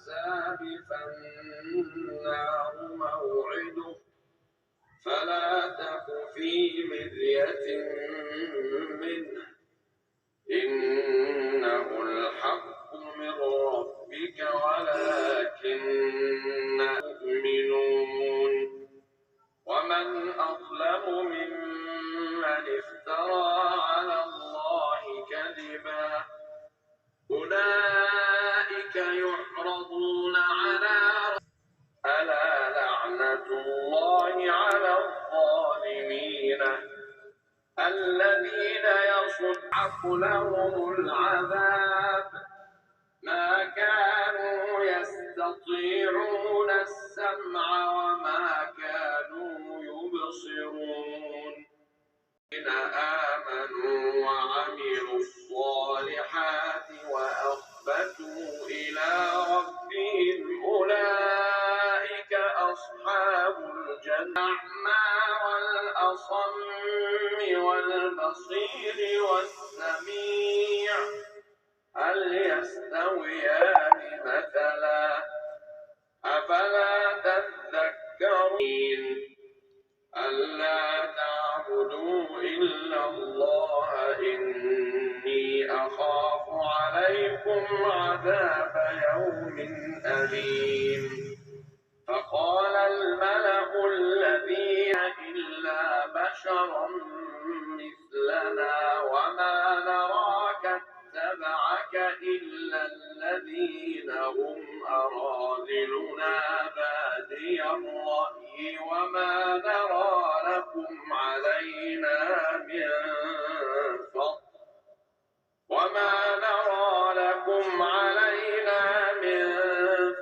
الأحزاب فالنار موعده فلا تك في مرية منه إنه الحق من ربك ولكن المؤمنون ومن أظلم ممن افترى على الله كذبا أولئك يعرضون على ألا لعنة الله على الظالمين الذين يصدق لهم العذاب ما كانوا يستطيعون السمع وما كانوا يبصرون إن آمنوا وعملوا الصالحات وأخبتوا إلى ربهم أولئك أصحاب الجنة والأصم والبصير والسميع هل يستويان مثلا أفلا تذكرون ألا تعبدوا إلا الله إني أخاف عليكم عذاب يوم أليم فقال الملأ الذين إلا بشرا مثلنا وما نراك اتبعك إلا الذين هم أراذلنا بادي الرأي وما نرى لكم علينا من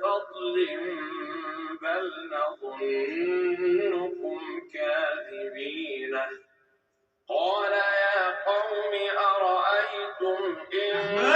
فضل بل نظنكم كاذبين قال يا قوم أرأيتم إن